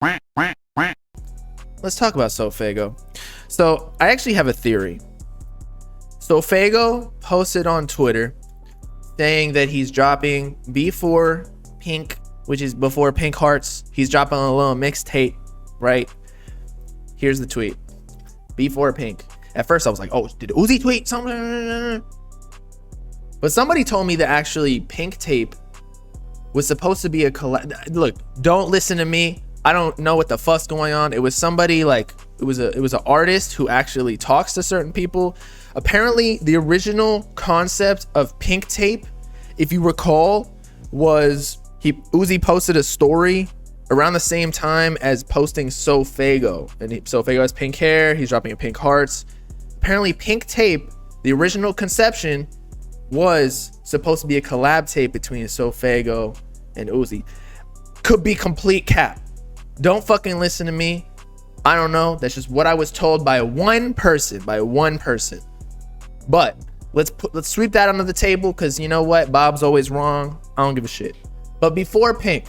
Let's talk about SoFaygo. So I actually have a theory. SoFaygo posted on Twitter saying that he's dropping B4Pink, which is before Pink Hearts. He's dropping a little mixtape, right? Here's the tweet. B4Pink. At first I was like, oh, did Uzi tweet something? But somebody told me that actually Pink Tape was supposed to be a collab. Look, don't listen to me. I don't know what the fuck's going on. It was somebody like, it was an artist who actually talks to certain people. Apparently the original concept of Pink Tape, if you recall, was Uzi posted a story around the same time as posting SoFaygo, and SoFaygo has pink hair. He's dropping a Pink Hearts. Apparently Pink Tape, the original conception, was supposed to be a collab tape between SoFaygo and Uzi. Could be complete cap. Don't fucking listen to me. I don't know. That's just what I was told by one person. But let's sweep that under the table, because you know what? Bob's always wrong. I don't give a shit. But before Pink,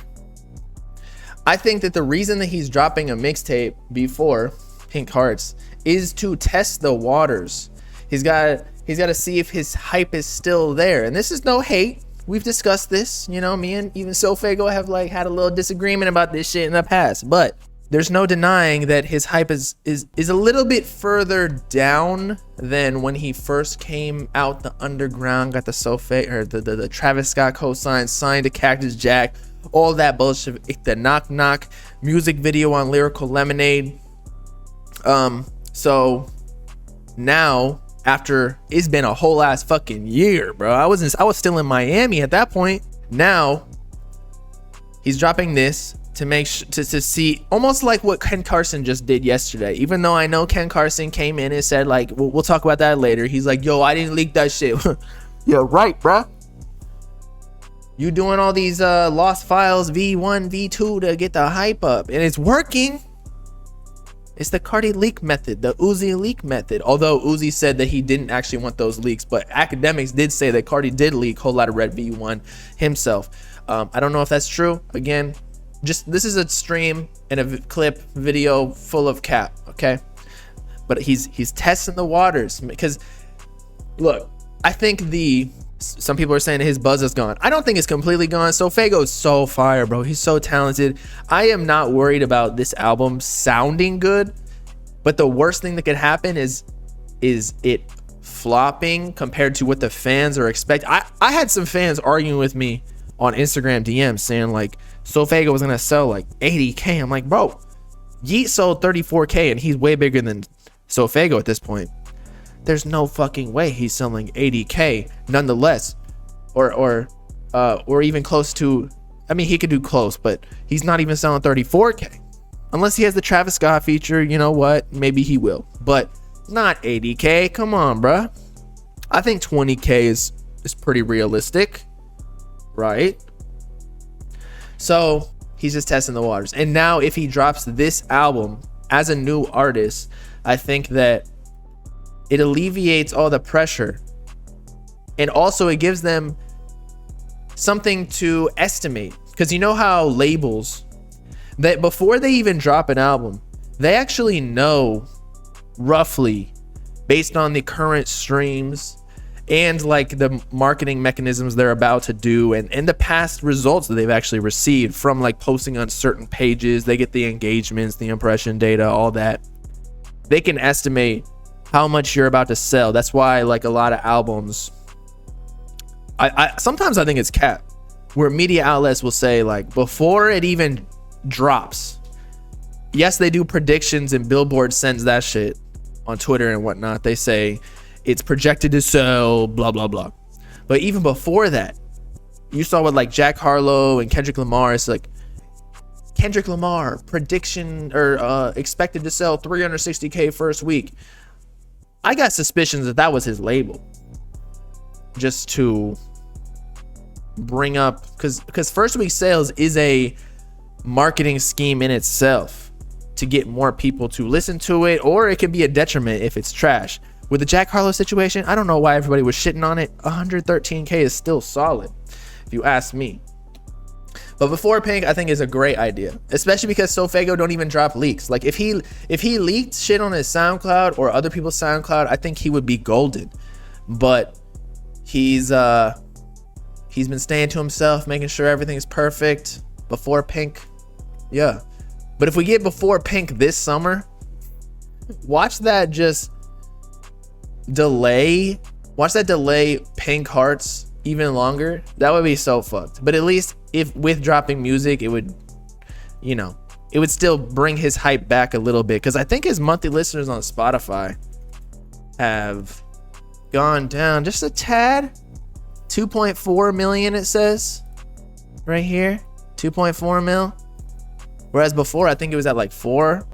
I think that the reason that he's dropping a mixtape before Pink Hearts is to test the waters. He's got to see if his hype is still there. And this is no hate. We've discussed this. You know, me and even SoFaygo have like had a little disagreement about this shit in the past. But there's no denying that his hype is a little bit further down than when he first came out the underground, got the the Travis Scott co-sign, signed to Cactus Jack, all that bullshit, the Knock Knock music video on Lyrical Lemonade. So now, after it's been a whole ass fucking year, bro, I was still in Miami at that point. Now he's dropping this to make to see, almost like what Ken Carson just did yesterday. Even though I know Ken Carson came in and said like, we'll talk about that later. He's like, yo, I didn't leak that shit. Yeah, right, bruh. You doing all these lost files V1, V2 to get the hype up, and it's working. It's the Cardi leak method, the Uzi leak method. Although Uzi said that he didn't actually want those leaks, but academics did say that Cardi did leak Whole Lotta Red V1 himself. I don't know if that's true. Again, just this is a stream and a clip video full of cap, okay? But he's testing the waters, because look, I think some people are saying his buzz is gone. I don't think it's completely gone. SoFaygo is so fire, bro. He's so talented. I am not worried about this album sounding good, but the worst thing that could happen is it flopping compared to what the fans are expecting. I had some fans arguing with me on Instagram DMs saying like SoFaygo was gonna sell like 80K. I'm like, bro, Yeet sold 34K and he's way bigger than SoFaygo at this point. There's no fucking way he's selling 80K nonetheless, or even close to. I mean, he could do close, but he's not even selling 34K unless he has the Travis Scott feature. You know what? Maybe he will, but not 80K. Come on, bruh. I think 20K is pretty realistic, right? So he's just testing the waters. And now if he drops this album as a new artist, I think that it alleviates all the pressure, and also it gives them something to estimate, because you know how labels, that before they even drop an album, they actually know roughly, based on the current streams and like the marketing mechanisms they're about to do, and the past results that they've actually received from like posting on certain pages. They get the engagements, the impression data, all that. They can estimate how much you're about to sell. That's why like a lot of albums, I sometimes I think it's cap, where media outlets will say like before it even drops, yes, they do predictions and Billboard sends that shit on Twitter and whatnot. They say it's projected to sell blah blah blah, but even before that, you saw with like Jack Harlow and Kendrick Lamar, it's like Kendrick Lamar prediction or expected to sell 360K first week. I got suspicions that was his label, just to bring up, because first week sales is a marketing scheme in itself to get more people to listen to it, or it can be a detriment if it's trash. With the Jack Harlow situation, I don't know why everybody was shitting on it. 113K is still solid, if you ask me. But Before Pink, I think, is a great idea, especially because SoFaygo don't even drop leaks. Like if he leaked shit on his SoundCloud or other people's SoundCloud, I think he would be golden. But he's been staying to himself, making sure everything's perfect. Before Pink, yeah. But if we get Before Pink this summer, watch that delay Pink Hearts even longer. That would be so fucked. But at least if with dropping music, it would, you know, it would still bring his hype back a little bit, because I think his monthly listeners on Spotify have gone down just a tad. 2.4 million, it says right here. 2.4 mil. Whereas before, I think it was at like 4.